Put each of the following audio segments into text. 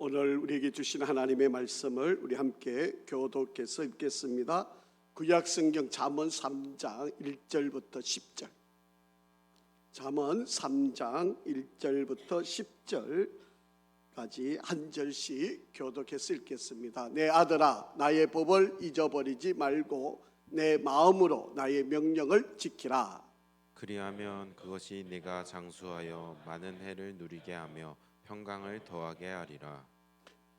오늘 우리에게 주신 하나님의 말씀을 우리 함께 교독해서 읽겠습니다. 구약성경 잠언 3장 1절부터 10절. 잠언 3장 1절부터 10절까지 한 절씩 교독해서 읽겠습니다. 내 아들아, 나의 법을 잊어버리지 말고 내 마음으로 나의 명령을 지키라. 그리하면 그것이 네가 장수하여 많은 해를 누리게 하며 평강을 더하게 하리라.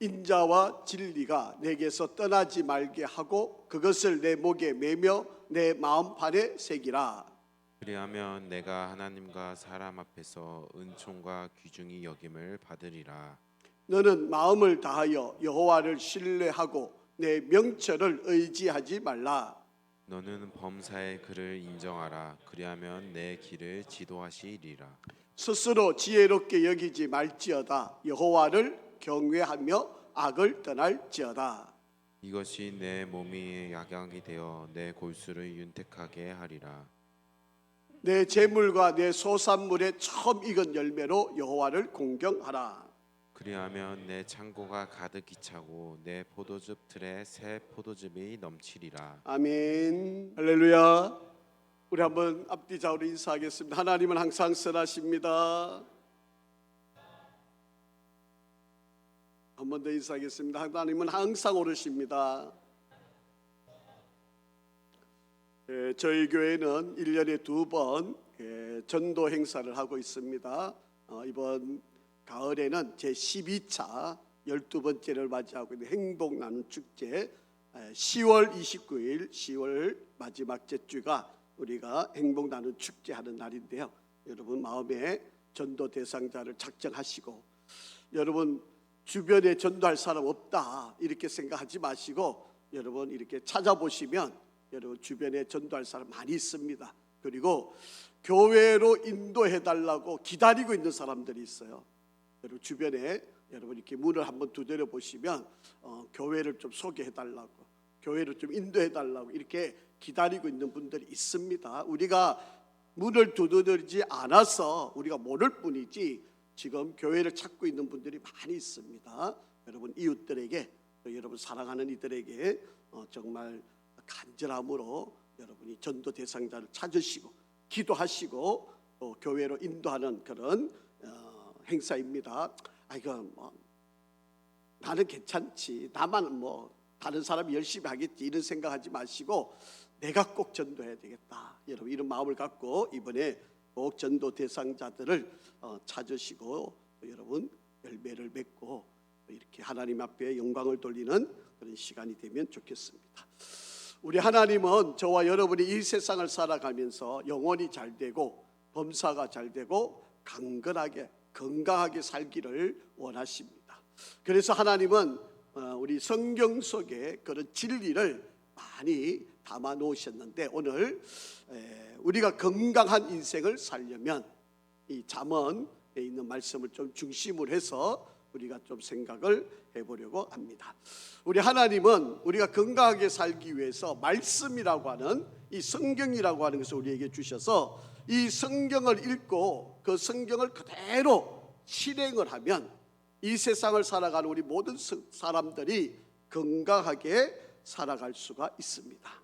인자와 진리가 내게서 떠나지 말게 하고 그것을 내 목에 매며 내 마음판에 새기라. 그리하면 내가 하나님과 사람 앞에서 은총과 귀중히 여김을 받으리라. 너는 마음을 다하여 여호와를 신뢰하고 내 명철을 의지하지 말라. 너는 범사의 그를 인정하라. 그리하면 내 길을 지도하시리라. 스스로 지혜롭게 여기지 말지어다. 여호와를 경외하며 악을 떠날지어다. 이것이 내 몸이 약약이 되어 내 골수를 윤택하게 하리라. 내 재물과 내 소산물의 처음 익은 열매로 여호와를 공경하라. 그리하면 내 창고가 가득히 차고 내 포도즙 틀에 새 포도즙이 넘치리라. 아멘. 할렐루야. 우리 한번 앞뒤 좌우로 인사하겠습니다. 하나님은 항상 선하십니다. 한 번 더 인사하겠습니다. 하나님은 항상 옳으십니다. 저희 교회는 1년에 2번 전도 행사를 하고 있습니다. 이번 가을에는 제12차 12번째를 맞이하고 있는 행복 나눔 축제 10월 29일 10월 마지막 제주가 우리가 행복 나눔 축제 하는 날인데요. 여러분 마음에 전도 대상자를 작정하시고, 여러분 주변에 전도할 사람 없다 이렇게 생각하지 마시고 여러분 이렇게 찾아보시면 여러분 주변에 전도할 사람 많이 있습니다. 그리고 교회로 인도해달라고 기다리고 있는 사람들이 있어요. 여러분 주변에 여러분 이렇게 문을 한번 두드려 보시면 교회를 좀 소개해달라고, 교회를 좀 인도해달라고 이렇게 기다리고 있는 분들이 있습니다. 우리가 문을 두드리지 않아서 우리가 모를 뿐이지 지금 교회를 찾고 있는 분들이 많이 있습니다. 여러분 이웃들에게, 여러분 사랑하는 이들에게 정말 간절함으로 여러분이 전도 대상자를 찾으시고 기도하시고 또 교회로 인도하는 그런 행사입니다. 이거 나는 괜찮지, 나만 다른 사람이 열심히 하겠지 이런 생각하지 마시고 내가 꼭 전도해야 되겠다, 여러분 이런 마음을 갖고 이번에 꼭 전도 대상자들을 찾으시고 여러분 열매를 맺고 이렇게 하나님 앞에 영광을 돌리는 그런 시간이 되면 좋겠습니다. 우리 하나님은 저와 여러분이 이 세상을 살아가면서 영혼이 잘 되고 범사가 잘 되고 강건하게 건강하게 살기를 원하십니다. 그래서 하나님은 우리 성경 속에 그런 진리를 많이 담아 놓으셨는데 오늘 우리가 건강한 인생을 살려면 이 잠언에 있는 말씀을 좀 중심으로 해서 우리가 좀 생각을 해보려고 합니다. 우리 하나님은 우리가 건강하게 살기 위해서 말씀이라고 하는 이 성경이라고 하는 것을 우리에게 주셔서 이 성경을 읽고 그 성경을 그대로 실행을 하면 이 세상을 살아가는 우리 모든 사람들이 건강하게 살아갈 수가 있습니다.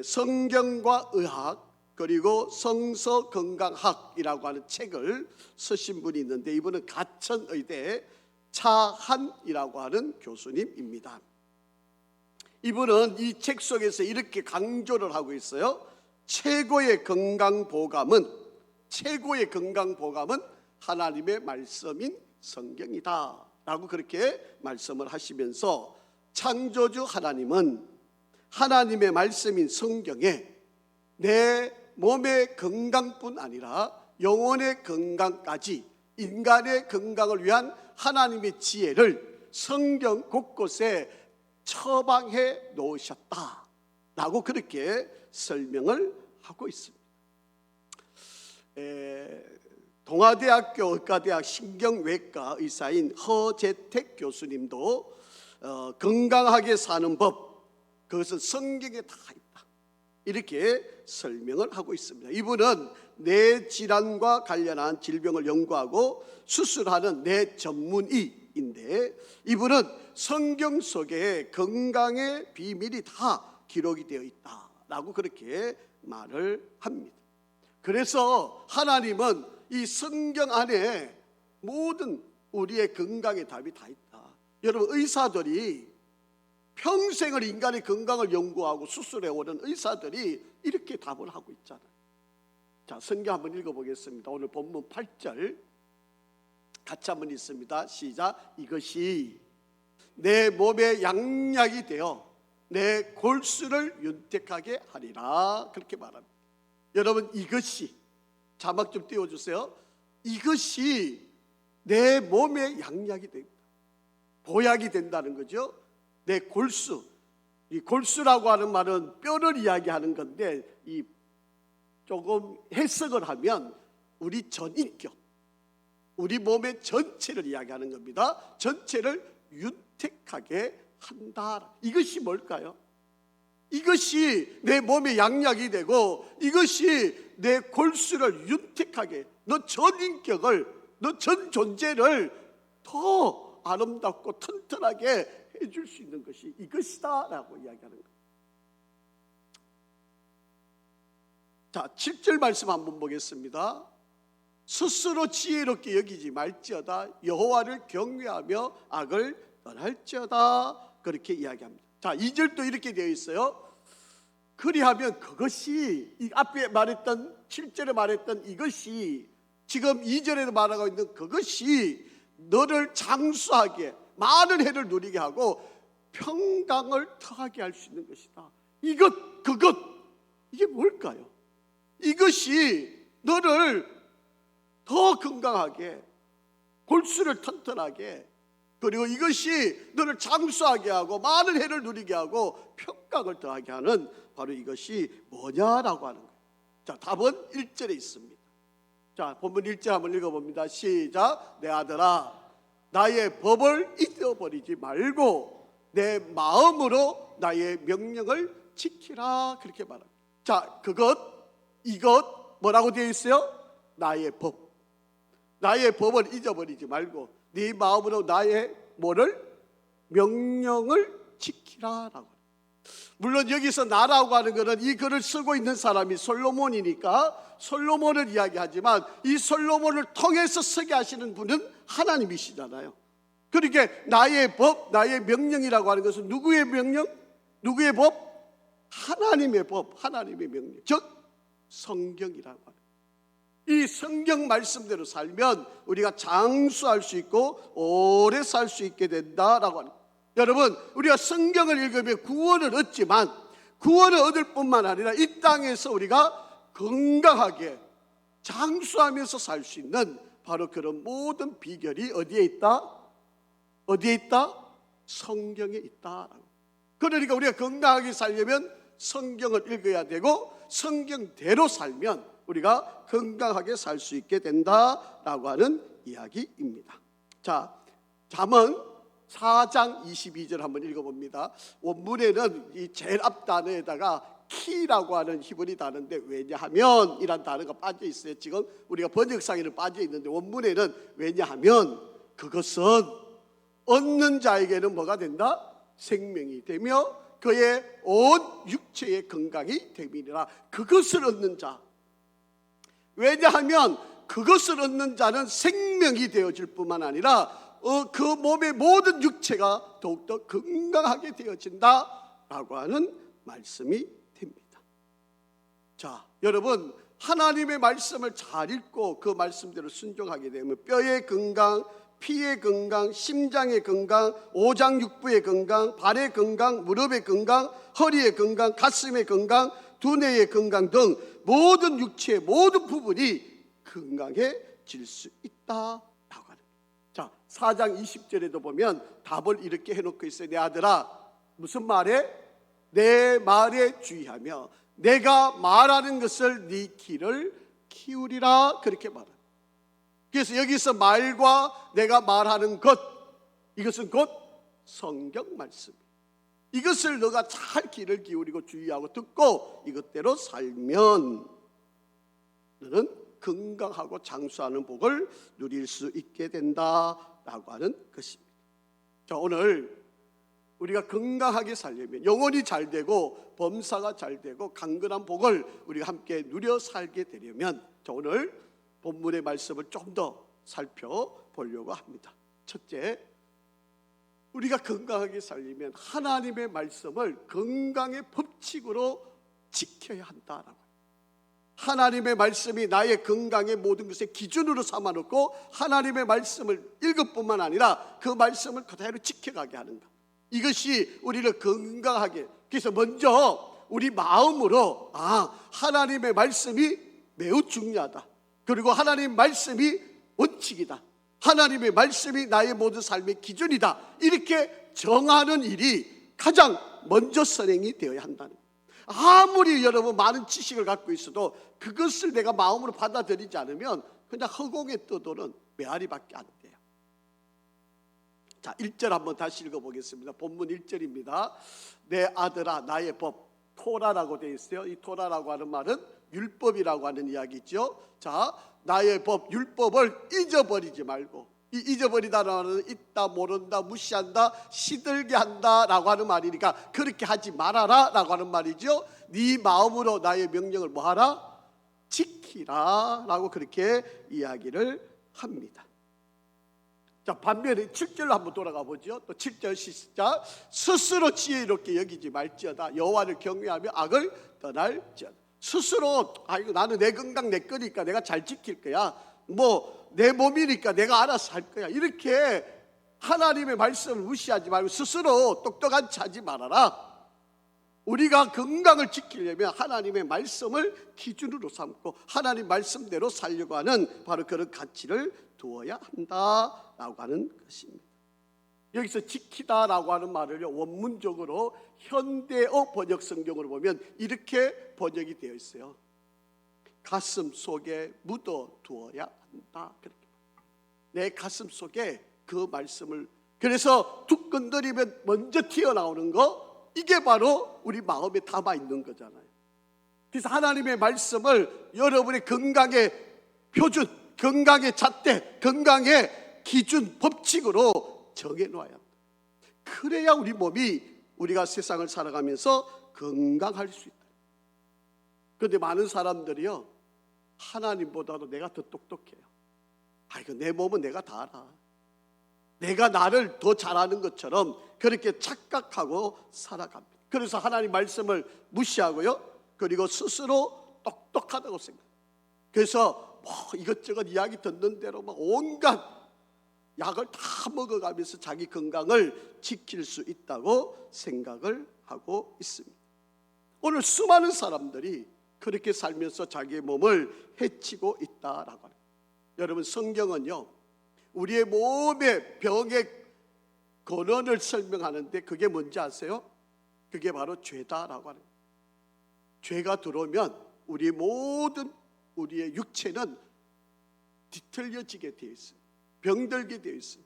성경과 의학 그리고 성서건강학이라고 하는 책을 쓰신 분이 있는데 이분은 가천의대 차한이라고 하는 교수님입니다. 이분은 이 책 속에서 이렇게 강조를 하고 있어요. 최고의 건강보감은 하나님의 말씀인 성경이다 라고 그렇게 말씀을 하시면서 창조주 하나님은 하나님의 말씀인 성경에 내 몸의 건강뿐 아니라 영혼의 건강까지 인간의 건강을 위한 하나님의 지혜를 성경 곳곳에 처방해 놓으셨다라고 그렇게 설명을 하고 있습니다. 동아대학교 의과대학 신경외과 의사인 허재택 교수님도 건강하게 사는 법, 그것은 성경에 다 있다 이렇게 설명을 하고 있습니다. 이분은 뇌 질환과 관련한 질병을 연구하고 수술하는 뇌 전문의 인데 이분은 성경 속에 건강의 비밀이 다 기록이 되어 있다라고 그렇게 말을 합니다. 그래서 하나님은 이 성경 안에 모든 우리의 건강의 답이 다 있다. 여러분, 의사들이 평생을 인간의 건강을 연구하고 수술해오는 의사들이 이렇게 답을 하고 있잖아요. 자, 성경 한번 읽어보겠습니다. 오늘 본문 8절 같이 한번 읽습니다. 시작. 이것이 내 몸의 양약이 되어 내 골수를 윤택하게 하리라. 그렇게 말합니다. 여러분, 이것이, 자막 좀 띄워주세요. 이것이 내 몸의 양약이 됩니다. 보약이 된다는 거죠. 내 골수, 이 골수라고 하는 말은 뼈를 이야기하는 건데, 이 조금 해석을 하면 우리 전인격, 우리 몸의 전체를 이야기하는 겁니다. 전체를 윤택하게 한다. 이것이 뭘까요? 이것이 내 몸의 양약이 되고 이것이 내 골수를 윤택하게, 너 전 인격을, 너 전 존재를 더 아름답고 튼튼하게 해줄 수 있는 것이 이것이다 라고 이야기하는 거예요. 자, 7절 말씀 한번 보겠습니다. 스스로 지혜롭게 여기지 말지어다 여호와를 경외하며 악을 떠날지어다. 그렇게 이야기합니다. 자, 2절도 이렇게 되어 있어요. 그리하면 그것이, 이 앞에 말했던 7절에 말했던 이것이 지금 2절에도 말하고 있는 그것이 너를 장수하게, 많은 해를 누리게 하고 평강을 더하게 할 수 있는 것이다. 그것 이게 뭘까요? 이것이 너를 더 건강하게, 골수를 튼튼하게, 그리고 이것이 너를 장수하게 하고 많은 해를 누리게 하고 평강을 더하게 하는 바로 이것이 뭐냐라고 하는 거예요. 자, 답은 1절에 있습니다. 자, 본문 1절 한번 읽어봅니다. 시작. 내 아들아, 나의 법을 잊어버리지 말고 내 마음으로 나의 명령을 지키라. 그렇게 말합니다. 자, 이것 뭐라고 되어 있어요? 나의 법. 나의 법을 잊어버리지 말고 네 마음으로 나의 뭐를? 명령을 지키라라고. 물론 여기서 나라고 하는 것은 이 글을 쓰고 있는 사람이 솔로몬이니까 솔로몬을 이야기하지만 이 솔로몬을 통해서 쓰게 하시는 분은 하나님이시잖아요. 그러니까 나의 법, 나의 명령이라고 하는 것은 누구의 명령? 누구의 법? 하나님의 법, 하나님의 명령, 즉 성경이라고 하는. 이 성경 말씀대로 살면 우리가 장수할 수 있고 오래 살 수 있게 된다라고 하는. 여러분, 우리가 성경을 읽으면 구원을 얻지만 구원을 얻을 뿐만 아니라 이 땅에서 우리가 건강하게 장수하면서 살 수 있는 바로 그런 모든 비결이 어디에 있다? 어디에 있다? 성경에 있다. 그러니까 우리가 건강하게 살려면 성경을 읽어야 되고 성경대로 살면 우리가 건강하게 살 수 있게 된다라고 하는 이야기입니다. 자, 잠언 4장 22절 한번 읽어봅니다. 원문에는 이 제일 앞 단어에다가 키라고 하는 히브리 단어인데 왜냐하면 이란 단어가 빠져 있어요. 지금 우리가 번역상에는 빠져 있는데 원문에는 왜냐하면 그것은 얻는 자에게는 뭐가 된다? 생명이 되며 그의 온 육체의 건강이 됨이니라. 그것을 얻는 자. 왜냐하면 그것을 얻는 자는 생명이 되어질 뿐만 아니라 그 몸의 모든 육체가 더욱더 건강하게 되어진다라고 하는 말씀이 됩니다. 자, 여러분, 하나님의 말씀을 잘 읽고 그 말씀대로 순종하게 되면 뼈의 건강, 피의 건강, 심장의 건강, 오장육부의 건강, 발의 건강, 무릎의 건강, 허리의 건강, 가슴의 건강, 두뇌의 건강 등 모든 육체의 모든 부분이 건강해질 수 있다라고 하는. 자, 4장 20절에도 보면 답을 이렇게 해놓고 있어요. 내 아들아, 무슨 말에? 내 말에 주의하며 내가 말하는 것을 네 귀를 키우리라. 그렇게 말합니다. 그래서 여기서 말과 내가 말하는 것, 이것은 곧 성경 말씀입니다. 이것을 너가 잘 귀를 기울이고 주의하고 듣고 이것대로 살면 너는 건강하고 장수하는 복을 누릴 수 있게 된다라고 하는 것입니다. 자, 오늘 우리가 건강하게 살려면 영혼이 잘 되고 범사가 잘 되고 강건한 복을 우리가 함께 누려 살게 되려면 자, 오늘 본문의 말씀을 좀 더 살펴보려고 합니다. 첫째, 우리가 건강하게 살려면 하나님의 말씀을 건강의 법칙으로 지켜야 한다라고. 하나님의 말씀이 나의 건강의 모든 것의 기준으로 삼아놓고 하나님의 말씀을 읽을 뿐만 아니라 그 말씀을 그대로 지켜가게 하는 것. 이것이 우리를 건강하게, 그래서 먼저 우리 마음으로 하나님의 말씀이 매우 중요하다. 그리고 하나님의 말씀이 원칙이다. 하나님의 말씀이 나의 모든 삶의 기준이다. 이렇게 정하는 일이 가장 먼저 선행이 되어야 한다는 거예요. 아무리 여러분 많은 지식을 갖고 있어도 그것을 내가 마음으로 받아들이지 않으면 그냥 허공에 떠도는 메아리밖에 안 돼요. 자, 1절 한번 다시 읽어보겠습니다. 본문 1절입니다. 내 아들아 나의 법, 토라라고 되어 있어요. 이 토라라고 하는 말은 율법이라고 하는 이야기죠. 자, 나의 법, 율법을 잊어버리지 말고, 이 잊어버리다라는 말은 있다, 모른다, 무시한다, 시들게 한다라고 하는 말이니까 그렇게 하지 말아라라고 하는 말이죠. 네 마음으로 나의 명령을 뭐하라? 지키라라고 그렇게 이야기를 합니다. 자, 반면에 7절로 한번 돌아가 보죠. 또 7절 시작. 스스로 지혜롭게 여기지 말지어다. 여호와를 경외하며 악을 떠날지어다. 스스로 이거 나는 내 건강 내 거니까 내가 잘 지킬 거야. 뭐 내 몸이니까 내가 알아서 할 거야. 이렇게 하나님의 말씀을 무시하지 말고 스스로 똑똑한 차지 말아라. 우리가 건강을 지키려면 하나님의 말씀을 기준으로 삼고 하나님 말씀대로 살려고 하는 바로 그런 가치를 두어야 한다라고 하는 것입니다. 여기서 지키다라고 하는 말을요, 원문적으로 현대어 번역 성경으로 보면 이렇게 번역이 되어 있어요. 가슴 속에 묻어 두어야 한다. 그렇게. 내 가슴 속에 그 말씀을, 그래서 툭 건드리면 먼저 튀어나오는 거, 이게 바로 우리 마음에 담아 있는 거잖아요. 그래서 하나님의 말씀을 여러분의 건강의 표준, 건강의 잣대, 건강의 기준, 법칙으로 정해놓아야 합니다. 그래야 우리 몸이 우리가 세상을 살아가면서 건강할 수 있다. 그런데 많은 사람들이요, 하나님보다도 내가 더 똑똑해요. 이거 내 몸은 내가 다 알아. 내가 나를 더 잘하는 것처럼 그렇게 착각하고 살아갑니다. 그래서 하나님 말씀을 무시하고요, 그리고 스스로 똑똑하다고 생각해요. 그래서 이것저것 이야기 듣는 대로 막 온갖 약을 다 먹어가면서 자기 건강을 지킬 수 있다고 생각을 하고 있습니다. 오늘 수많은 사람들이 그렇게 살면서 자기의 몸을 해치고 있다라고 합니다. 여러분, 성경은요, 우리의 몸의 병의 근원을 설명하는데 그게 뭔지 아세요? 그게 바로 죄다라고 하는 거예요. 죄가 들어오면 우리의 모든 우리의 육체는 뒤틀려지게 되어 있어요. 병들게 되어 있어요.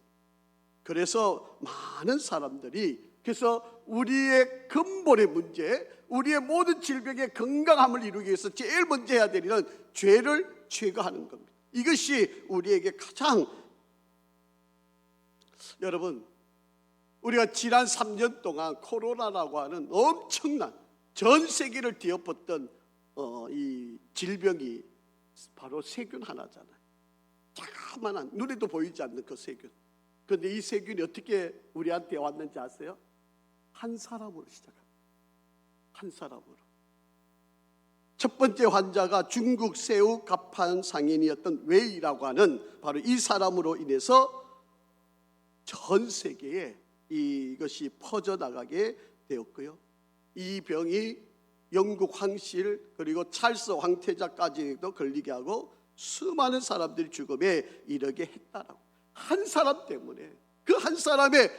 그래서 많은 사람들이, 그래서 우리의 근본의 문제, 우리의 모든 질병의 건강함을 이루기 위해서 제일 먼저 해야 될 일은 죄를 제거하는 겁니다. 이것이 우리에게 가장, 여러분, 우리가 지난 3년 동안 코로나라고 하는 엄청난 전 세계를 뒤엎었던 이 질병이 바로 세균 하나잖아요. 자그마한 눈에도 보이지 않는 그 세균. 그런데 이 세균이 어떻게 우리한테 왔는지 아세요? 한 사람으로 시작합니다. 한 사람으로. 첫 번째 환자가 중국 새우 갑판 상인이었던 웨이라고 하는 바로 이 사람으로 인해서 전 세계에 이것이 퍼져나가게 되었고요. 이 병이 영국 황실 그리고 찰스 황태자까지도 걸리게 하고 수많은 사람들이 죽음에 이르게 했다라고. 한 사람 때문에, 그 한 사람의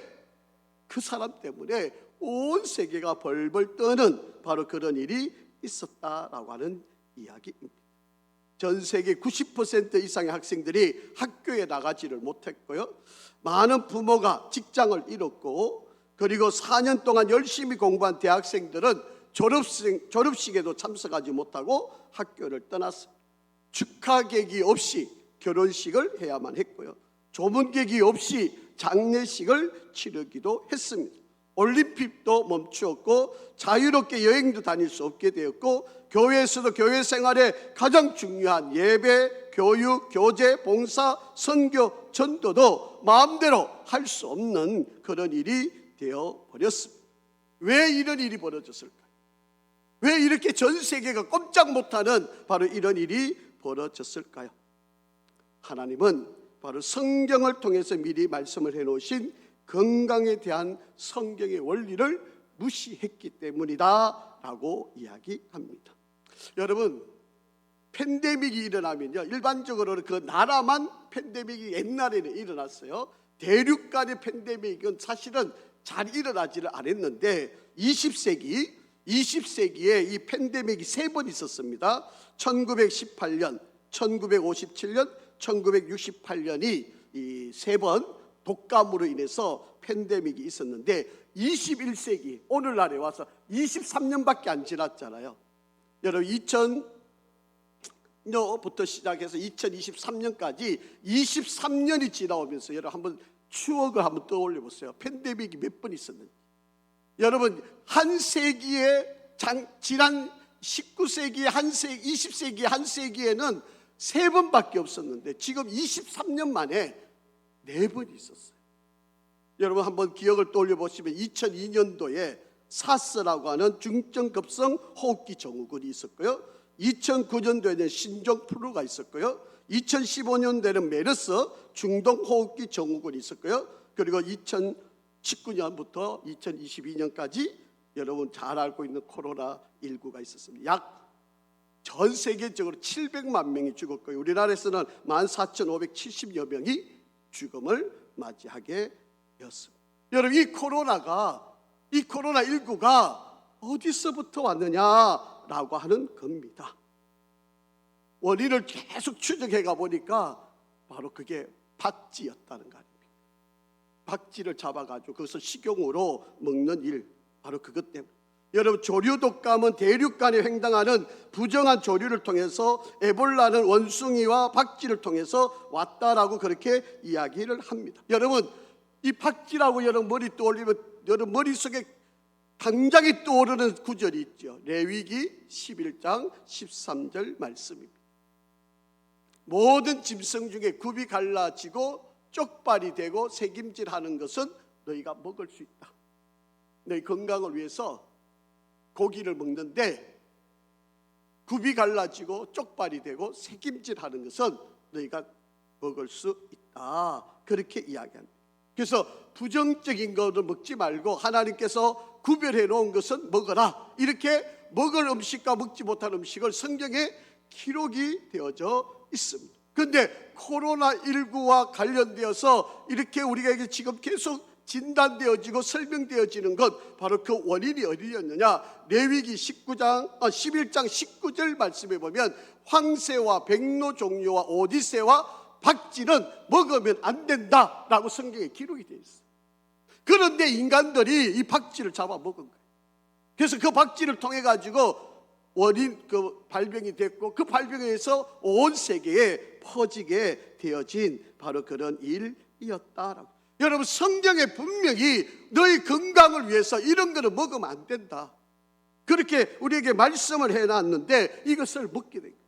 그 사람 때문에 온 세계가 벌벌 떠는 바로 그런 일이 있었다라고 하는 이야기입니다. 전 세계 90% 이상의 학생들이 학교에 나가지를 못했고요. 많은 부모가 직장을 잃었고, 그리고 4년 동안 열심히 공부한 대학생들은 졸업식에도 참석하지 못하고 학교를 떠났습니다. 축하 계기 없이 결혼식을 해야만 했고요. 조문객이 없이 장례식을 치르기도 했습니다. 올림픽도 멈추었고 자유롭게 여행도 다닐 수 없게 되었고 교회에서도 교회 생활에 가장 중요한 예배, 교육, 교제, 봉사, 선교, 전도도 마음대로 할 수 없는 그런 일이 되어버렸습니다. 왜 이런 일이 벌어졌을까요? 왜 이렇게 전 세계가 꼼짝 못하는 바로 이런 일이 벌어졌을까요? 하나님은 바로 성경을 통해서 미리 말씀을 해놓으신 건강에 대한 성경의 원리를 무시했기 때문이다 라고 이야기합니다. 여러분, 팬데믹이 일어나면요, 일반적으로는 그 나라만 팬데믹이 옛날에는 일어났어요. 대륙 간의 팬데믹은 사실은 잘 일어나지를 않았는데 20세기에 이 팬데믹이 3번 있었습니다. 1918년, 1957년, 1968년이 이 3번 독감으로 인해서 팬데믹이 있었는데 21세기 오늘날에 와서 23년밖에 안 지났잖아요. 여러분 2000년부터 시작해서 2023년까지 23년이 지나오면서 여러분 한번 추억을 한번 떠올려 보세요. 팬데믹이 몇 번 있었는지. 여러분 한 세기에 지난 19세기 한 세기 20세기 한 세기에는 3번밖에 없었는데 지금 23년 만에 4번이 있었어요. 여러분 한번 기억을 떠올려 보시면 2002년도에 사스라고 하는 중증급성 호흡기 증후군이 있었고요. 2009년도에는 신종플루가 있었고요. 2015년도에는 메르스 중동호흡기 증후군이 있었고요. 그리고 2019년부터 2022년까지 여러분 잘 알고 있는 코로나19가 있었습니다. 약 전 세계적으로 700만 명이 죽었고요. 우리나라에서는 14,570여 명이 죽음을 맞이하게 되었습니다. 여러분 이 코로나19가 어디서부터 왔느냐라고 하는 겁니다. 원인을 계속 추적해 가 보니까 바로 그게 박쥐였다는 거 아닙니까? 박쥐를 잡아가지고 그것을 식용으로 먹는 일, 바로 그것 때문에. 여러분 조류독감은 대륙 간에 횡행하는 부정한 조류를 통해서 에볼라는 원숭이와 박쥐를 통해서 왔다라고 그렇게 이야기를 합니다. 여러분 이 박쥐라고 여러분 머리 떠올리면 여러분 머릿속에 당장에 떠오르는 구절이 있죠. 레위기 11장 13절 말씀입니다. 모든 짐승 중에 굽이 갈라지고 쪽발이 되고 새김질하는 것은 너희가 먹을 수 있다. 너희 건강을 위해서 고기를 먹는데 굽이 갈라지고 쪽발이 되고 새김질하는 것은 너희가 먹을 수 있다. 그렇게 이야기합니다. 그래서 부정적인 것을 먹지 말고 하나님께서 구별해 놓은 것은 먹어라. 이렇게 먹을 음식과 먹지 못할 음식을 성경에 기록이 되어져 있습니다. 그런데 코로나19와 관련되어서 이렇게 우리에게 지금 계속 진단되어지고 설명되어지는 것, 바로 그 원인이 어디였느냐? 레위기 11장 19절 말씀에 보면 황새와 백로 종류와 오디새와 박쥐는 먹으면 안 된다라고 성경에 기록이 되어 있어요. 그런데 인간들이 이 박쥐를 잡아 먹은 거예요. 그래서 그 박쥐를 통해 가지고 그 발병이 됐고 그 발병에서 온 세계에 퍼지게 되어진 바로 그런 일이었다라고. 여러분 성경에 분명히 너희 건강을 위해서 이런 거를 먹으면 안 된다. 그렇게 우리에게 말씀을 해놨는데 이것을 먹게 된 거예요.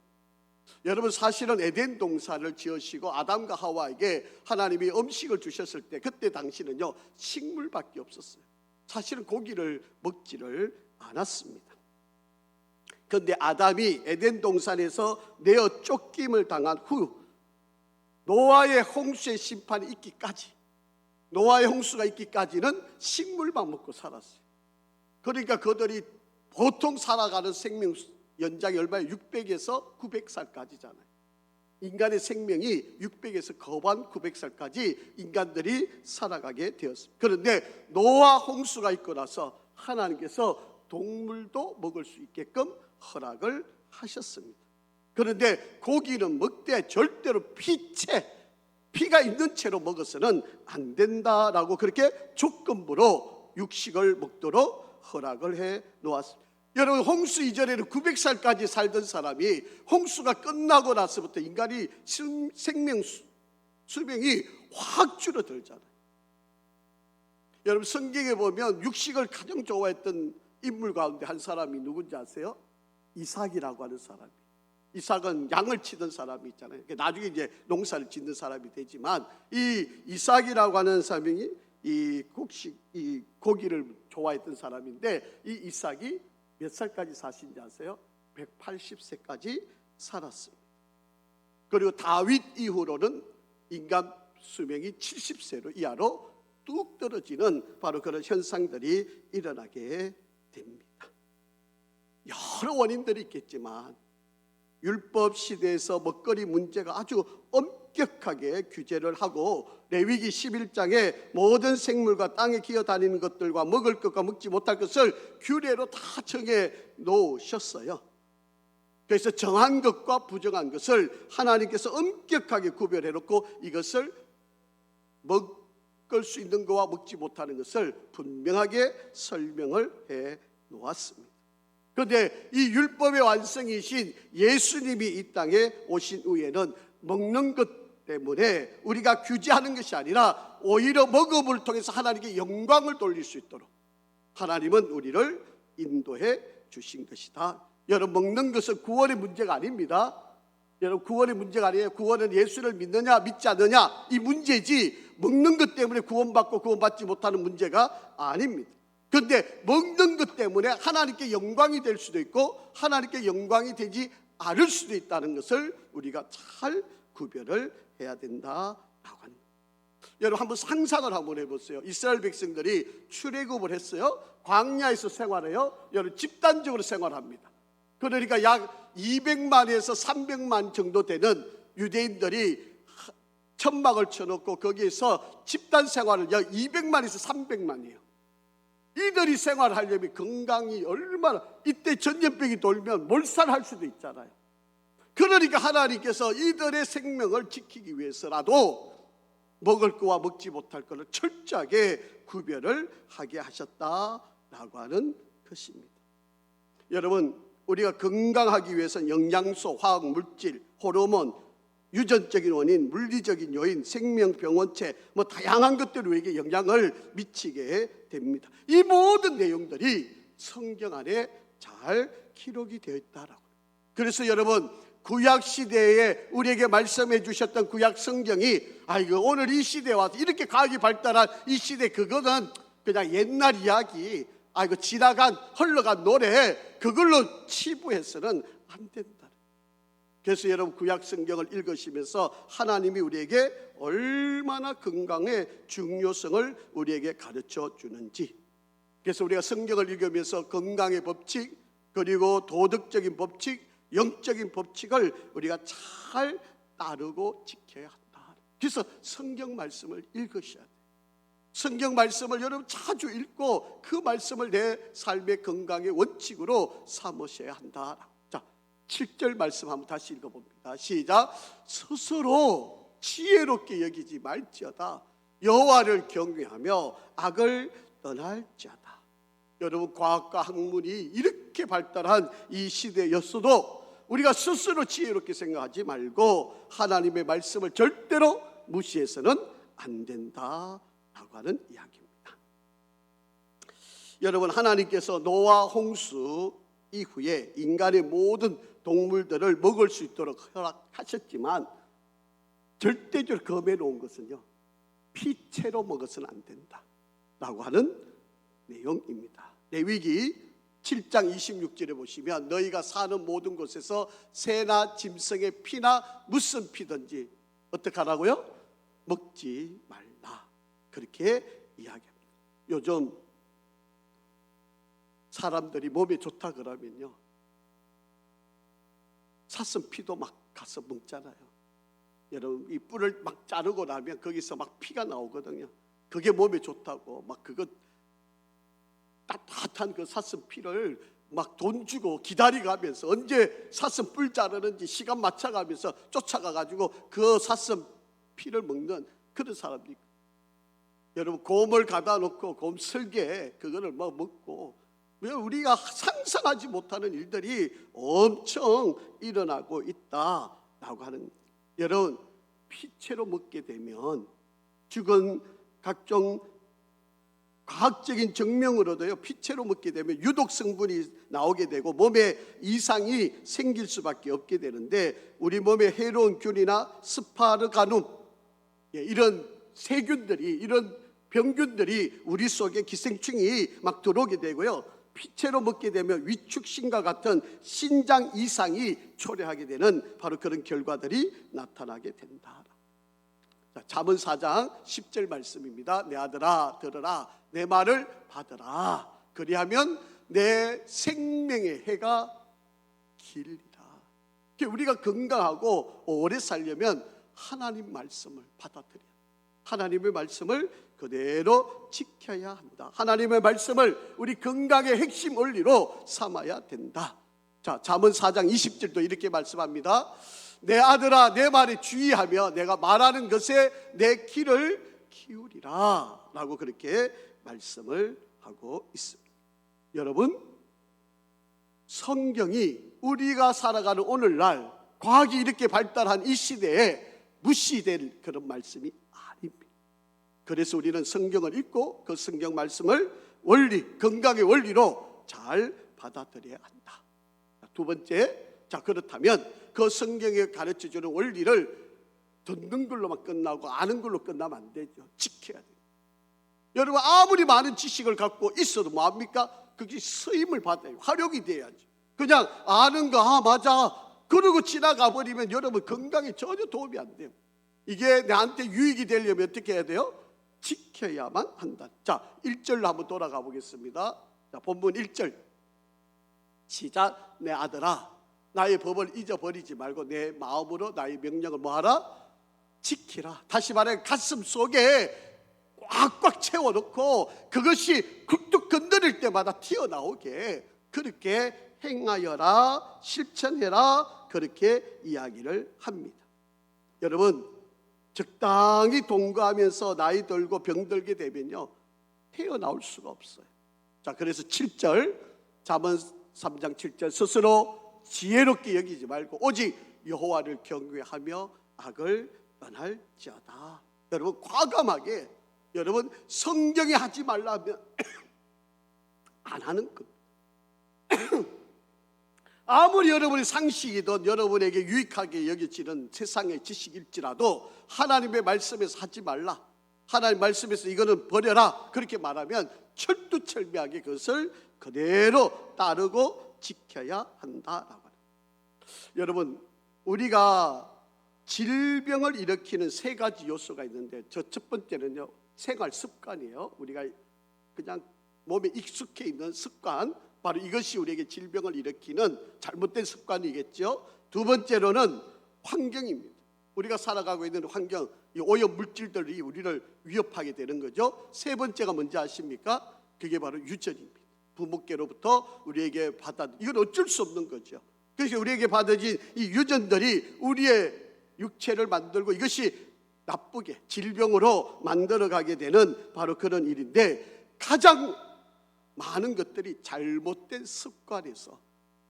여러분 사실은 에덴 동산을 지으시고 아담과 하와에게 하나님이 음식을 주셨을 때 그때 당시는요 식물밖에 없었어요. 사실은 고기를 먹지를 않았습니다. 그런데 아담이 에덴 동산에서 내어 쫓김을 당한 후 노아의 홍수의 심판이 있기까지, 노아의 홍수가 있기까지는 식물만 먹고 살았어요. 그러니까 그들이 보통 살아가는 생명 연장이 얼마예요? 600에서 900살까지잖아요. 인간의 생명이 600에서 거반 900살까지 인간들이 살아가게 되었습니다. 그런데 노아 홍수가 있고 나서 하나님께서 동물도 먹을 수 있게끔 허락을 하셨습니다. 그런데 고기는 먹되 절대로 피가 있는 채로 먹어서는 안 된다라고 그렇게 조건부로 육식을 먹도록 허락을 해 놓았습니다. 여러분 홍수 이전에는 900살까지 살던 사람이 홍수가 끝나고 나서부터 인간이 생명 수명이 확 줄어들잖아요. 여러분 성경에 보면 육식을 가장 좋아했던 인물 가운데 한 사람이 누군지 아세요? 이삭이라고 하는 사람이. 이삭은 양을 치던 사람이 있잖아요. 나중에 이제 농사를 짓는 사람이 되지만 이 이삭이라고 하는 사람이 이 고기를 좋아했던 사람인데 이 이삭이 몇 살까지 사신지 아세요? 180세까지 살았습니다. 그리고 다윗 이후로는 인간 수명이 70세로 이하로 뚝 떨어지는 바로 그런 현상들이 일어나게 됩니다. 여러 원인들이 있겠지만 율법 시대에서 먹거리 문제가 아주 엄격하게 규제를 하고 레위기 11장에 모든 생물과 땅에 기어다니는 것들과 먹을 것과 먹지 못할 것을 규례로 다 정해 놓으셨어요. 그래서 정한 것과 부정한 것을 하나님께서 엄격하게 구별해 놓고 이것을 먹을 수 있는 것과 먹지 못하는 것을 분명하게 설명을 해 놓았습니다. 그런데 이 율법의 완성이신 예수님이 이 땅에 오신 후에는 먹는 것 때문에 우리가 규제하는 것이 아니라 오히려 먹음을 통해서 하나님께 영광을 돌릴 수 있도록 하나님은 우리를 인도해 주신 것이다. 여러분, 먹는 것은 구원의 문제가 아닙니다. 여러분, 구원의 문제가 아니에요. 구원은 예수를 믿느냐 믿지 않느냐 이 문제지 먹는 것 때문에 구원받고 구원받지 못하는 문제가 아닙니다. 그런데 먹는 것 때문에 하나님께 영광이 될 수도 있고 하나님께 영광이 되지 않을 수도 있다는 것을 우리가 잘 구별을 해야 된다라고 합니다. 여러분, 한번 상상을 한번 해보세요. 이스라엘 백성들이 출애굽을 했어요. 광야에서 생활해요. 여러분, 집단적으로 생활합니다. 그러니까 약 200만에서 300만 정도 되는 유대인들이 천막을 쳐놓고 거기에서 집단 생활을 약 200만에서 300만이에요. 이들이 생활하려면 건강이 얼마나, 이때 전염병이 돌면 몰살할 수도 있잖아요. 그러니까 하나님께서 이들의 생명을 지키기 위해서라도 먹을 거와 먹지 못할 것을 철저하게 구별을 하게 하셨다라고 하는 것입니다. 여러분, 우리가 건강하기 위해서는 영양소, 화학물질, 호르몬, 유전적인 원인, 물리적인 요인, 생명병원체 다양한 것들이 우리에게 영향을 미치게 됩니다. 이 모든 내용들이 성경 안에 잘 기록이 되어 있다라고. 그래서 여러분, 구약 시대에 우리에게 말씀해 주셨던 구약 성경이 오늘 이 시대에 와서 이렇게 과학이 발달한 이 시대, 그거는 그냥 옛날 이야기, 지나간 흘러간 노래, 그걸로 치부해서는 안 된다. 그래서 여러분, 구약 성경을 읽으시면서 하나님이 우리에게 얼마나 건강의 중요성을 우리에게 가르쳐 주는지, 그래서 우리가 성경을 읽으면서 건강의 법칙, 그리고 도덕적인 법칙, 영적인 법칙을 우리가 잘 따르고 지켜야 한다. 그래서 성경 말씀을 읽으셔야 돼요. 성경 말씀을 여러분 자주 읽고 그 말씀을 내 삶의 건강의 원칙으로 삼으셔야 한다. 자, 7절 말씀 한번 다시 읽어봅니다. 시작. 스스로 지혜롭게 여기지 말지어다. 여호와를 경외하며 악을 떠날지어다. 여러분, 과학과 학문이 이렇게 발달한 이 시대였어도 우리가 스스로 지혜롭게 생각하지 말고 하나님의 말씀을 절대로 무시해서는 안 된다라고 하는 이야기입니다. 여러분, 하나님께서 노아 홍수 이후에 인간의 모든 동물들을 먹을 수 있도록 허락하셨지만 절대적으로 검해 놓은 것은요, 피채로 먹어서는 안 된다라고 하는 내용입니다. 레위기 7장 26절에 보시면 너희가 사는 모든 곳에서 새나 짐승의 피나 무슨 피든지 어떻게 하라고요? 먹지 말라. 그렇게 이야기합니다. 요즘 사람들이 몸에 좋다 그러면요, 사슴 피도 막 가서 먹잖아요. 여러분, 이 뿔을 막 자르고 나면 거기서 막 피가 나오거든요. 그게 몸에 좋다고 막 그거 따뜻한 그 사슴 피를 막 돈 주고 기다리가면서 언제 사슴 뿔 자르는지 시간 맞춰가면서 쫓아가가지고 그 사슴 피를 먹는 그런 사람들이, 여러분, 곰을 가다 놓고 곰 설계 그거를 막 먹고, 우리가 상상하지 못하는 일들이 엄청 일어나고 있다라고 하는. 여러분, 피채로 먹게 되면 죽은 각종 과학적인 증명으로도요, 피채로 먹게 되면 유독 성분이 나오게 되고 몸에 이상이 생길 수밖에 없게 되는데, 우리 몸에 해로운 균이나 스파르가눔, 이런 세균들이, 이런 병균들이 우리 속에 기생충이 막 들어오게 되고요, 피채로 먹게 되면 위축신과 같은 신장 이상이 초래하게 되는 바로 그런 결과들이 나타나게 된다. 자, 잠언 4장 10절 말씀입니다. 내 아들아 들으라, 내 말을 받으라. 그리하면 내 생명의 해가 길리라. 우리가 건강하고 오래 살려면 하나님 말씀을 받아들여야, 하나님의 말씀을 그대로 지켜야 한다. 하나님의 말씀을 우리 건강의 핵심 원리로 삼아야 된다. 자, 잠언 4장 20절도 이렇게 말씀합니다. 내 아들아 내 말에 주의하며 내가 말하는 것에 내 귀를 기울이라 라고 그렇게 말씀을 하고 있습니다. 여러분, 성경이 우리가 살아가는 오늘날 과학이 이렇게 발달한 이 시대에 무시될 그런 말씀이 아닙니다. 그래서 우리는 성경을 읽고 그 성경 말씀을 원리, 건강의 원리로 잘 받아들여야 한다. 두 번째, 자, 그렇다면 그 성경에 가르쳐주는 원리를 듣는 걸로만 끝나고 아는 걸로 끝나면 안 되죠. 지켜야 돼요. 여러분, 아무리 많은 지식을 갖고 있어도 뭐합니까? 그게 쓰임을 받아요. 활용이 돼야죠. 그냥 아는 거, 아 맞아, 그러고 지나가 버리면 여러분 건강에 전혀 도움이 안 돼요. 이게 나한테 유익이 되려면 어떻게 해야 돼요? 지켜야만 한다. 자, 1절로 한번 돌아가 보겠습니다. 자, 본문 1절 시작. 내 아들아 나의 법을 잊어버리지 말고 내 마음으로 나의 명령을 뭐하라? 지키라. 다시 말해 가슴 속에 꽉꽉 채워놓고 그것이 굴뚝 건드릴 때마다 튀어나오게 그렇게 행하여라, 실천해라, 그렇게 이야기를 합니다. 여러분, 적당히 동거하면서 나이 들고 병들게 되면요 헤어나올 수가 없어요. 자, 그래서 7절 잠언 3장 7절 스스로 지혜롭게 여기지 말고 오직 여호와를 경외하며 악을 떠날지어다. 여러분, 과감하게 여러분 성경이 하지 말라면 안 하는 것. 아무리 여러분의 상식이든 여러분에게 유익하게 여겨지는 세상의 지식일지라도 하나님의 말씀에서 하지 말라, 하나님 말씀에서 이거는 버려라, 그렇게 말하면 철두철미하게 그것을 그대로 따르고 지켜야 한다라고. 여러분, 우리가 질병을 일으키는 세 가지 요소가 있는데 첫 번째는요 생활 습관이에요. 우리가 그냥 몸에 익숙해 있는 습관, 바로 이것이 우리에게 질병을 일으키는 잘못된 습관이겠죠. 두 번째로는 환경입니다. 우리가 살아가고 있는 환경, 이 오염 물질들이 우리를 위협하게 되는 거죠. 세 번째가 뭔지 아십니까? 그게 바로 유전입니다. 부모께로부터 우리에게 받아들인, 이건 어쩔 수 없는 거죠. 그래서 우리에게 받아진 이 유전들이 우리의 육체를 만들고 이것이 나쁘게 질병으로 만들어가게 되는 바로 그런 일인데, 가장 많은 것들이 잘못된 습관에서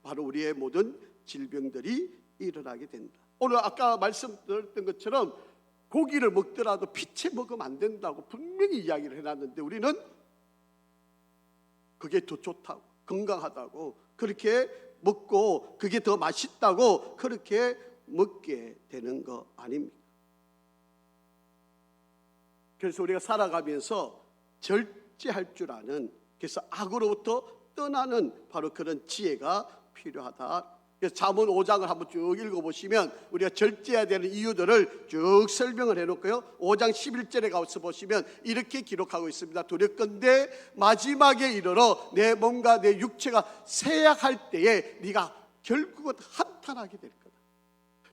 바로 우리의 모든 질병들이 일어나게 된다. 오늘 아까 말씀드렸던 것처럼 고기를 먹더라도 피채 먹으면 안 된다고 분명히 이야기를 해놨는데 우리는 그게 더 좋다고, 건강하다고 그렇게 먹고 그게 더 맛있다고 그렇게 먹게 되는 거 아닙니까? 그래서 우리가 살아가면서 절제할 줄 아는, 그래서 악으로부터 떠나는 바로 그런 지혜가 필요하다. 그래서 잠언 5장을 한번 쭉 읽어보시면 우리가 절제해야 되는 이유들을 쭉 설명을 해놓고요, 5장 11절에 가서 보시면 이렇게 기록하고 있습니다. 두렵건대 마지막에 이르러 내 몸과 내 육체가 쇠약할 때에 네가 결국은 한탄하게 될 거다.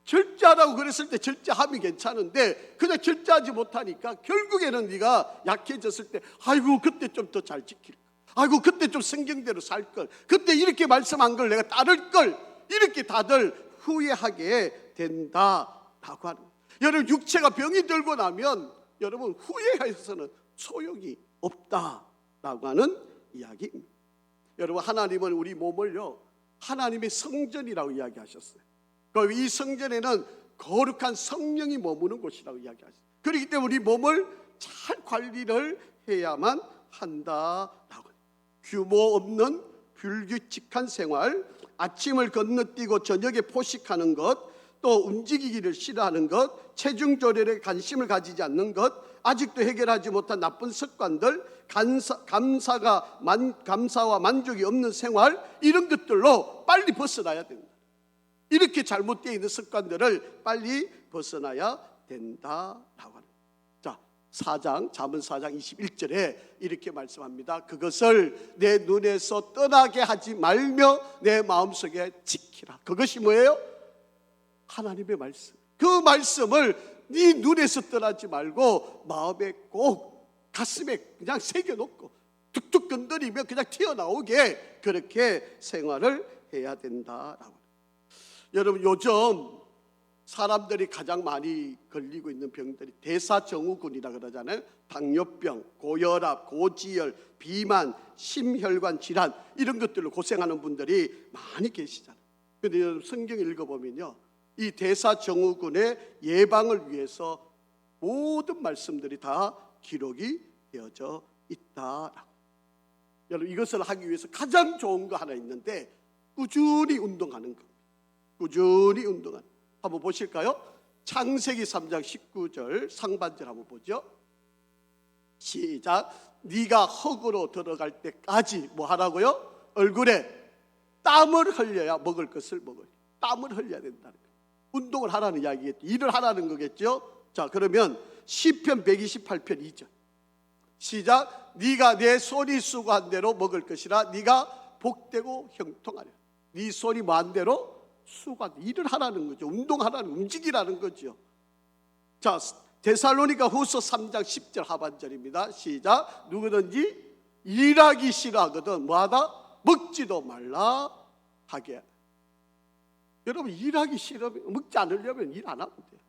절제하라고 그랬을 때 절제하면 괜찮은데 그냥 절제하지 못하니까 결국에는 네가 약해졌을 때 아이고 그때 좀 더 잘 지킬 걸, 아이고 그때 좀 성경대로 살 걸, 그때 이렇게 말씀한 걸 내가 따를 걸, 이렇게 다들 후회하게 된다라고 하는 거예요. 여러분, 육체가 병이 들고 나면 여러분 후회해서는 소용이 없다라고 하는 이야기입니다. 여러분, 하나님은 우리 몸을요 하나님의 성전이라고 이야기하셨어요. 이 성전에는 거룩한 성령이 머무는 곳이라고 이야기하죠. 그렇기 때문에 우리 몸을 잘 관리를 해야만 한다라고. 규모 없는 불규칙한 생활, 아침을 건너뛰고 저녁에 포식하는 것, 또 움직이기를 싫어하는 것, 체중 조절에 관심을 가지지 않는 것, 아직도 해결하지 못한 나쁜 습관들, 감사와 만족이 없는 생활, 이런 것들로 빨리 벗어나야 된다. 이렇게 잘못되어 있는 습관들을 빨리 벗어나야 된다라고 합니다. 자, 4장 잠언 4장 21절에 이렇게 말씀합니다. 그것을 내 눈에서 떠나게 하지 말며 내 마음속에 지키라. 그것이 뭐예요? 하나님의 말씀. 그 말씀을 네 눈에서 떠나지 말고 마음에 꼭 가슴에 그냥 새겨놓고 툭툭 건드리며 그냥 튀어나오게 그렇게 생활을 해야 된다라고. 여러분, 요즘 사람들이 가장 많이 걸리고 있는 병들이 대사증후군이라 그러잖아요. 당뇨병, 고혈압, 고지혈, 비만, 심혈관 질환, 이런 것들로 고생하는 분들이 많이 계시잖아요. 그런데 여러분, 성경 읽어보면요, 이 대사증후군의 예방을 위해서 모든 말씀들이 다 기록이 되어져 있다라고. 여러분, 이것을 하기 위해서 가장 좋은 거 하나 있는데, 꾸준히 운동하는 거. 꾸준히 운동하는. 한번 보실까요? 창세기 3장 19절 상반절 한번 보죠. 시작. 네가 흙으로 들어갈 때까지 뭐 하라고요? 얼굴에 땀을 흘려야 먹을 것을 먹어요. 땀을 흘려야 된다는 거예요. 운동을 하라는 이야기겠죠. 일을 하라는 거겠죠. 자, 그러면 시편 128편 2절 시작. 네가 내 손이 수고한 대로 먹을 것이라. 네가 복되고 형통하려. 네 손이 뭐한 대로 수고한 대로. 일을 하라는 거죠. 운동하라는, 움직이라는 거죠. 자, 데살로니가 후서 3장 10절 하반절입니다. 시작. 누구든지 일하기 싫어하거든 뭐하다? 먹지도 말라 하게. 여러분, 일하기 싫으면, 먹지 않으려면 일 안 하면 돼요.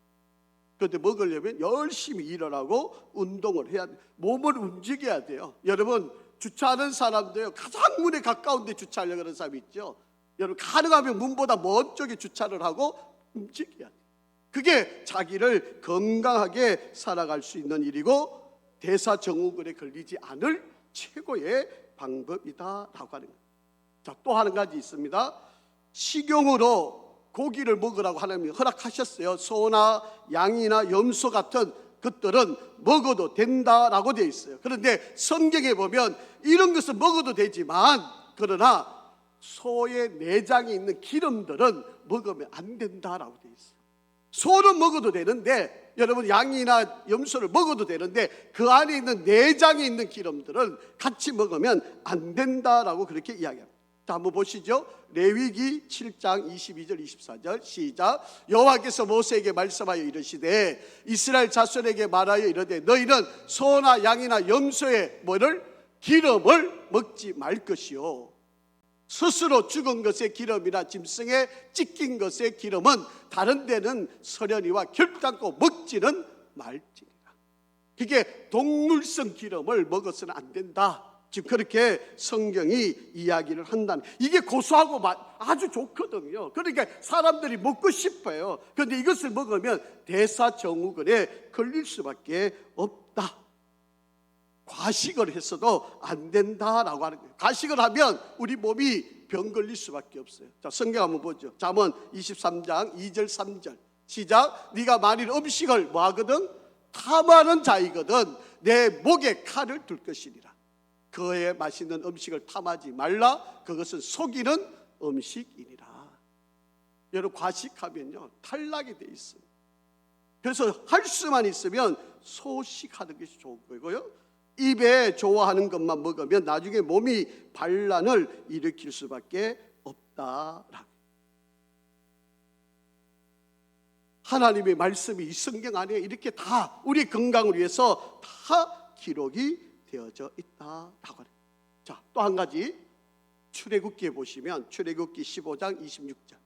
그런데 먹으려면 열심히 일을 하고 운동을 해야 돼요. 몸을 움직여야 돼요. 여러분, 주차하는 사람도요, 가장 문에 가까운 데 주차하려고 하는 사람이 있죠. 여러분, 가능하면 문보다 먼 쪽에 주차를 하고 움직여야 돼요. 그게 자기를 건강하게 살아갈 수 있는 일이고 대사증후군에 걸리지 않을 최고의 방법이다라고 하는 거예요. 자, 또 한 가지 있습니다. 식용으로 고기를 먹으라고 하나님이 허락하셨어요. 소나 양이나 염소 같은 것들은 먹어도 된다라고 되어 있어요. 그런데 성경에 보면 이런 것은 먹어도 되지만, 그러나 소의 내장에 있는 기름들은 먹으면 안 된다라고 되어 있어요. 소는 먹어도 되는데, 여러분, 양이나 염소를 먹어도 되는데 그 안에 있는 내장에 있는 기름들은 같이 먹으면 안 된다라고 그렇게 이야기합니다. 자, 한번 보시죠. 레위기 7장 22절 24절 시작. 여호와께서 모세에게 말씀하여 이르시되 이스라엘 자손에게 말하여 이르되 너희는 소나 양이나 염소의 뭐를? 기름을 먹지 말 것이요, 스스로 죽은 것의 기름이나 짐승에 찢긴 것의 기름은 다른 데는 서련이와 결단코 먹지는 말지니라. 그게 동물성 기름을 먹어서는 안 된다. 지금 그렇게 성경이 이야기를 한다는, 이게 고소하고 아주 좋거든요. 그러니까 사람들이 먹고 싶어요. 그런데 이것을 먹으면 대사증후군에 걸릴 수밖에 없다. 과식을 했어도 안 된다라고 하는 거예요. 과식을 하면 우리 몸이 병 걸릴 수밖에 없어요. 자, 성경 한번 보죠. 잠언 23장 2절 3절 시작. 네가 만일 음식을 뭐 하거든? 탐하는 자이거든 내 목에 칼을 둘 것이니라. 그의 맛있는 음식을 탐하지 말라. 그것은 속이는 음식이니라. 여러분, 과식하면요 탈락이 돼 있어요. 그래서 할 수만 있으면 소식하는 것이 좋은 거고요, 입에 좋아하는 것만 먹으면 나중에 몸이 반란을 일으킬 수밖에 없다. 하나님의 말씀이 이 성경 안에 이렇게 다 우리 건강을 위해서 다 기록이 되어져 있다라고 해요. 자, 또 한 가지 출애굽기에 보시면 출애굽기 15장 26절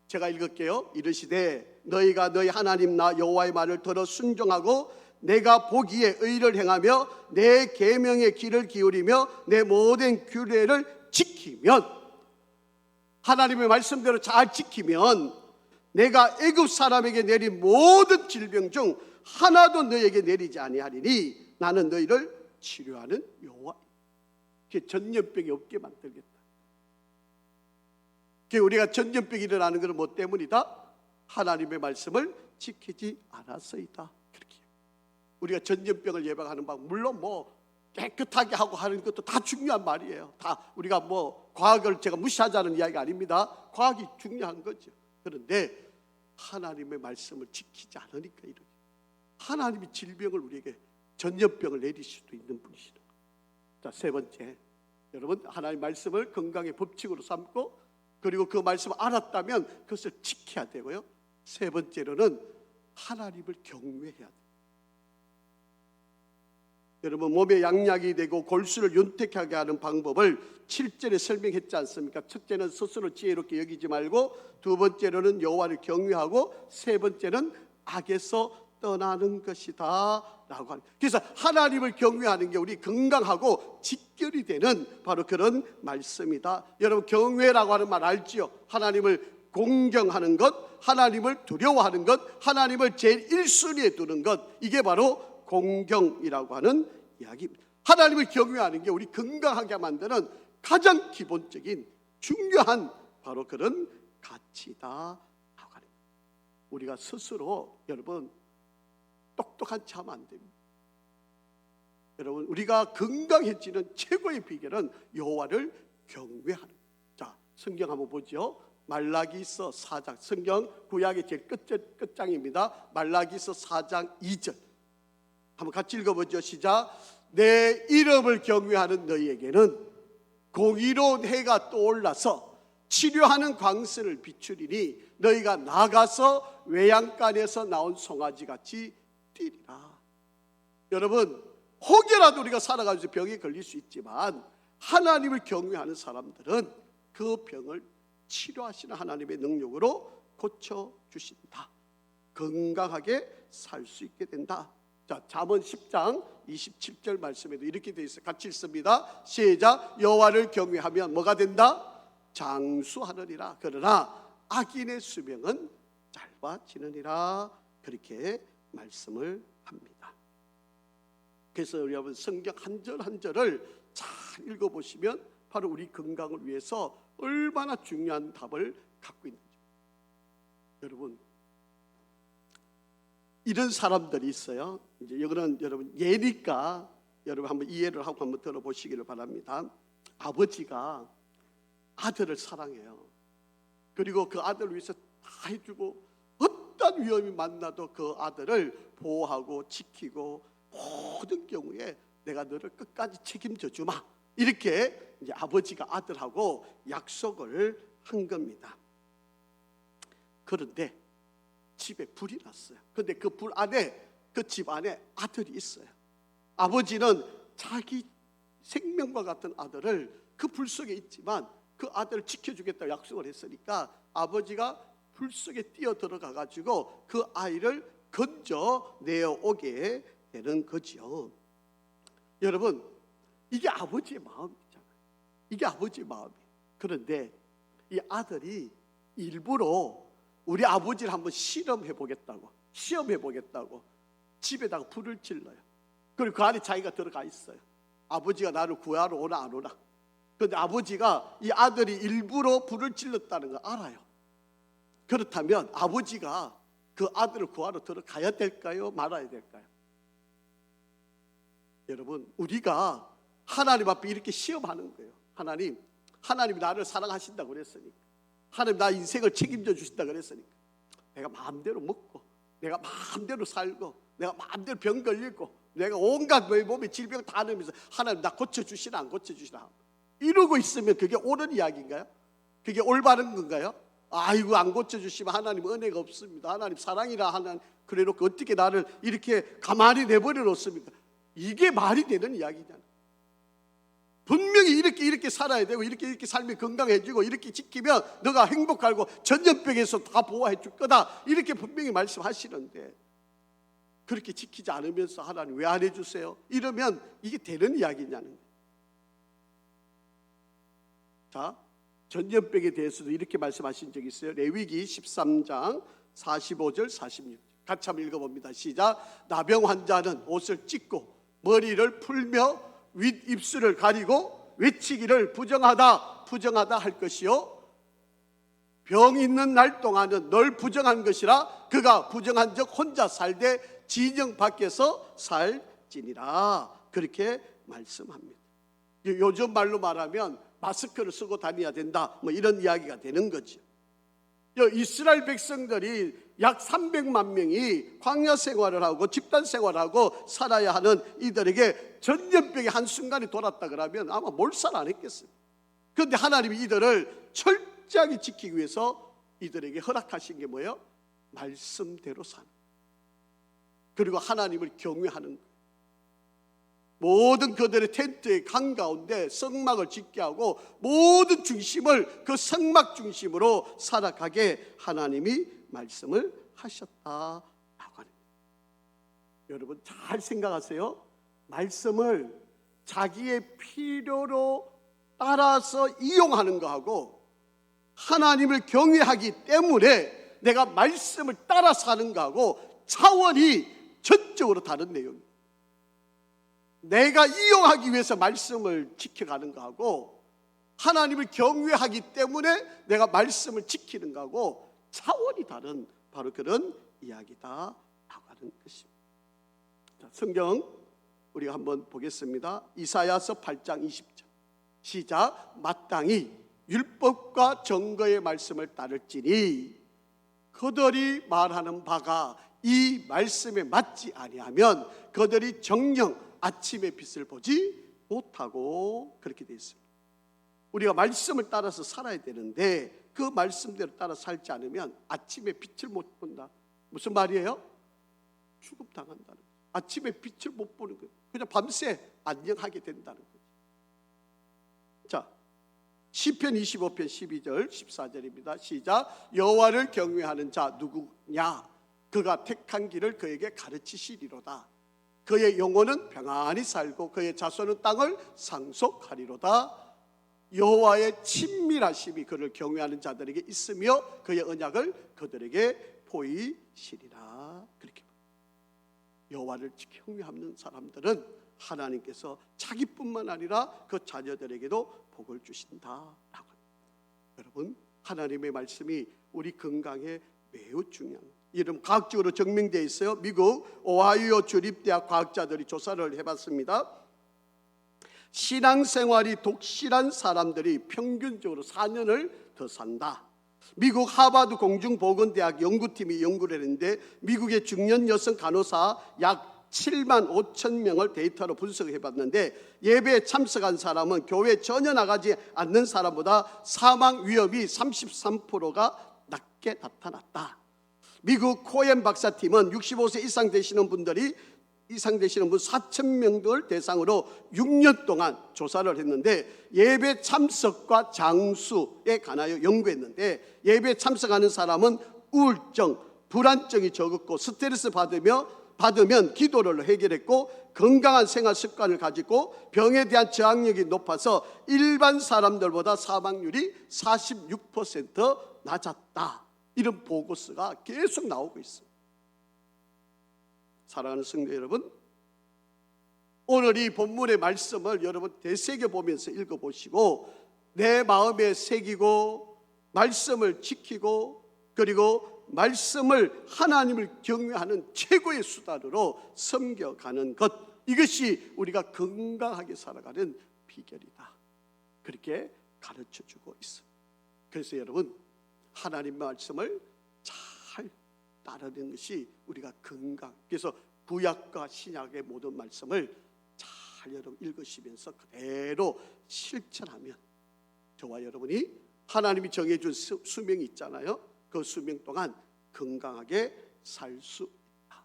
제가 읽을게요. 이르시되 너희가 너희 하나님 나 여호와의 말을 들어 순종하고 내가 보기에 의를 행하며 내 계명의 귀를 기울이며 내 모든 규례를 지키면, 하나님의 말씀대로 잘 지키면 내가 애굽 사람에게 내린 모든 질병 중 하나도 너에게 내리지 아니하리니 나는 너희를 치료하는 여호와. 전염병이 없게 만들겠다. 우리가 전염병이 일어나는 것은 뭐 때문이다? 하나님의 말씀을 지키지 않았어이다. 그렇게 우리가 전염병을 예방하는 방법, 물론 뭐 깨끗하게 하고 하는 것도 다 중요한 말이에요. 다 우리가 뭐 과학을 제가 무시하자는 이야기가 아닙니다. 과학이 중요한 거죠. 그런데 하나님의 말씀을 지키지 않으니까 이렇게 하나님이 질병을 우리에게 전염병을 내릴 수도 있는 분이시다. 자, 세 번째, 여러분 하나님의 말씀을 건강의 법칙으로 삼고 그리고 그 말씀을 알았다면 그것을 지켜야 되고요. 세 번째로는 하나님을 경외해야 돼요. 여러분 몸에 양약이 되고 골수를 윤택하게 하는 방법을 7절에 설명했지 않습니까? 첫째는 스스로 지혜롭게 여기지 말고, 두 번째로는 여호와를 경외하고, 세 번째는 악에서 떠나는 것이다 라고 하는. 그래서 하나님을 경외하는 게 우리 건강하고 직결이 되는 바로 그런 말씀이다. 여러분 경외라고 하는 말 알지요? 하나님을 공경하는 것, 하나님을 두려워하는 것, 하나님을 제일 1순위에 두는 것, 이게 바로 공경이라고 하는 이야기입니다. 하나님을 경외하는 게 우리 건강하게 만드는 가장 기본적인 중요한 바로 그런 가치다. 우리가 스스로 여러분 똑똑한 척 하면 안 됩니다. 여러분 우리가 건강해지는 최고의 비결은 여호와를 경외하는. 자, 성경 한번 보죠. 말라기서 4장, 성경 구약의 제일 끝장입니다. 말라기서 4장 2절 한번 같이 읽어보죠. 시작. 내 이름을 경외하는 너희에게는 공의로운 해가 떠올라서 치료하는 광선을 비추리니 너희가 나가서 외양간에서 나온 송아지같이 뛰리라. 여러분 혹여라도 우리가 살아가면서 병에 걸릴 수 있지만 하나님을 경외하는 사람들은 그 병을 치료하시는 하나님의 능력으로 고쳐주신다. 건강하게 살 수 있게 된다. 자, 잠언 10장 27절 말씀에도 이렇게 되어 있어요. 같이 읽습니다. 시작. 여호와를 경외하면 뭐가 된다? 장수하느니라. 그러나 악인의 수명은 짧아지느니라. 그렇게 말씀을 합니다. 그래서 여러분 성경 한 절 한 절을 잘 읽어보시면 바로 우리 건강을 위해서 얼마나 중요한 답을 갖고 있는지. 여러분 이런 사람들이 있어요. 이제 이거는 여러분 예니까 여러분 한번 이해를 하고 한번 들어보시기를 바랍니다. 아버지가 아들을 사랑해요. 그리고 그 아들을 위해서 다 해주고 어떤 위험이 만나도 그 아들을 보호하고 지키고 모든 경우에 내가 너를 끝까지 책임져 주마. 이렇게 이제 아버지가 아들하고 약속을 한 겁니다. 그런데 집에 불이 났어요. 그런데 그 불 안에 그 집 안에 아들이 있어요. 아버지는 자기 생명과 같은 아들을 그 불 속에 있지만 그 아들을 지켜주겠다고 약속을 했으니까 아버지가 불 속에 뛰어 들어가 가지고 그 아이를 건져 내어오게 되는 거죠. 여러분 이게 아버지의 마음이잖아요. 이게 아버지의 마음이에요. 그런데 이 아들이 일부러 우리 아버지를 한번 시험해 보겠다고 집에다가 불을 질러요. 그리고 그 안에 자기가 들어가 있어요. 아버지가 나를 구하러 오나 안 오나. 그런데 아버지가 이 아들이 일부러 불을 질렀다는 걸 알아요. 그렇다면 아버지가 그 아들을 구하러 들어가야 될까요? 말아야 될까요? 여러분 우리가 하나님 앞에 이렇게 시험하는 거예요. 하나님이 나를 사랑하신다고 그랬으니까, 하나님 나 인생을 책임져 주신다고 그랬으니까 내가 마음대로 먹고 내가 마음대로 살고 내가 마음대로 병 걸리고 내가 온갖 몸에 질병 다 넣으면서 하나님 나 고쳐주시나 안 고쳐주시나 이러고 있으면 그게 옳은 이야기인가요? 그게 올바른 건가요? 아이고 안 고쳐주시면 하나님 은혜가 없습니다. 하나님 사랑이라 하나님 그래놓고 어떻게 나를 이렇게 가만히 내버려 놓습니까? 이게 말이 되는 이야기잖아요. 분명히 이렇게 살아야 되고 이렇게 삶이 건강해지고 이렇게 지키면 너가 행복하고 전염병에서 다 보호해 줄 거다 이렇게 분명히 말씀하시는데 그렇게 지키지 않으면서 하나님 왜 안 해주세요? 이러면 이게 되는 이야기냐는 거예요. 자, 전염병에 대해서도 이렇게 말씀하신 적이 있어요. 레위기 13장 45절 46절 같이 한번 읽어봅니다. 시작. 나병 환자는 옷을 찢고 머리를 풀며 윗입술을 가리고 외치기를 부정하다 부정하다 할 것이요 병 있는 날 동안은 널 부정한 것이라 그가 부정한 적 혼자 살되 진영 밖에서 살지니라. 그렇게 말씀합니다. 요즘 말로 말하면 마스크를 쓰고 다녀야 된다, 뭐 이런 이야기가 되는 거죠. 이스라엘 백성들이 약 300만 명이 광야 생활을 하고 집단 생활하고 살아야 하는 이들에게 전염병이 한순간에 돌았다 그러면 아마 몰살 안 했겠어요. 그런데 하나님이 이들을 철저하게 지키기 위해서 이들에게 허락하신 게 뭐예요? 말씀대로 사는, 그리고 하나님을 경외하는 거예요. 모든 그들의 텐트의 한가운데 성막을 짓게 하고 모든 중심을 그 성막 중심으로 살아가게 하나님이 말씀을 하셨다라고 합니다. 여러분 잘 생각하세요. 말씀을 자기의 필요로 따라서 이용하는 거하고 하나님을 경외하기 때문에 내가 말씀을 따라 사는 거하고 차원이 전적으로 다른 내용입니다. 내가 이용하기 위해서 말씀을 지켜가는 거하고 하나님을 경외하기 때문에 내가 말씀을 지키는 거하고 차원이 다른 바로 그런 이야기다라고 하는 것입니다. 자, 성경 우리가 한번 보겠습니다. 이사야서 8장 20절 시작. 마땅히 율법과 정거의 말씀을 따를지니 그들이 말하는 바가 이 말씀에 맞지 아니하면 그들이 정녕 아침의 빛을 보지 못하고, 그렇게 되어 있습니다. 우리가 말씀을 따라서 살아야 되는데 그 말씀대로 따라 살지 않으면 아침의 빛을 못 본다. 무슨 말이에요? 추급당한다는 거예요. 아침의 빛을 못 보는 거예요. 그냥 밤새 안녕하게 된다는 거예요. 자, 시편 25편 12절 14절입니다. 시작. 여호와를 경외하는 자 누구냐? 그가 택한 길을 그에게 가르치시리로다. 그의 영혼은 평안히 살고 그의 자손은 땅을 상속하리로다. 여호와의 친밀하심이 그를 경외하는 자들에게 있으며 그의 언약을 그들에게 보이시리라. 그렇게 여호와를 경외하는 사람들은 하나님께서 자기뿐만 아니라 그 자녀들에게도 복을 주신다라고 합니다. 여러분 하나님의 말씀이 우리 건강에 매우 중요합니다. 이름 과학적으로 증명되어 있어요. 미국 오하이오 주립대학 과학자들이 조사를 해봤습니다. 신앙생활이 독실한 사람들이 평균적으로 4년을 더 산다. 미국 하버드 공중보건대학 연구팀이 연구를 했는데 미국의 중년 여성 간호사 약 7만 5천 명을 데이터로 분석해봤는데 예배에 참석한 사람은 교회에 전혀 나가지 않는 사람보다 사망 위험이 33%가 낮게 나타났다. 미국 코엔 박사팀은 65세 이상 되시는 분 4,000명을 대상으로 6년 동안 조사를 했는데 예배 참석과 장수에 관하여 연구했는데 예배 참석하는 사람은 우울증, 불안증이 적었고 스트레스 받으면 기도를 해결했고 건강한 생활 습관을 가지고 병에 대한 저항력이 높아서 일반 사람들보다 사망률이 46% 낮았다. 이런 보고서가 계속 나오고 있어요. 사랑하는 성도 여러분, 오늘 이 본문의 말씀을 여러분 되새겨보면서 읽어보시고 내 마음에 새기고 말씀을 지키고 그리고 말씀을 하나님을 경외하는 최고의 수단으로 섬겨가는 것, 이것이 우리가 건강하게 살아가는 비결이다. 그렇게 가르쳐주고 있어요. 그래서 여러분 하나님 말씀을 잘 따르는 것이 우리가 건강. 그래서 구약과 신약의 모든 말씀을 잘 여러분 읽으시면서 그대로 실천하면 저와 여러분이 하나님이 정해준 수명이 있잖아요. 그 수명 동안 건강하게 살 수 있다.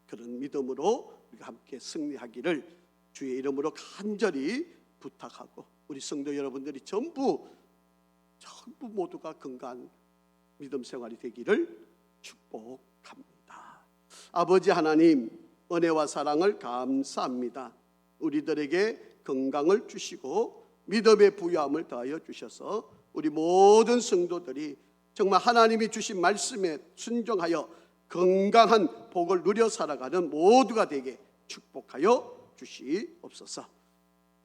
그런 믿음으로 우리가 함께 승리하기를 주의 이름으로 간절히 부탁하고 우리 성도 여러분들이 전부 모두가 건강한 믿음 생활이 되기를 축복합니다. 아버지 하나님, 은혜와 사랑을 감사합니다. 우리들에게 건강을 주시고 믿음의 부유함을 더하여 주셔서 우리 모든 성도들이 정말 하나님이 주신 말씀에 순종하여 건강한 복을 누려 살아가는 모두가 되게 축복하여 주시옵소서.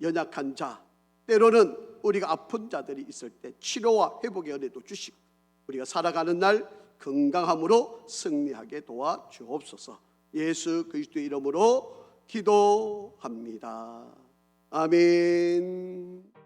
연약한 자, 때로는 우리가 아픈 자들이 있을 때 치료와 회복의 은혜도 주시고 우리가 살아가는 날 건강함으로 승리하게 도와 주옵소서. 예수 그리스도의 이름으로 기도합니다. 아멘.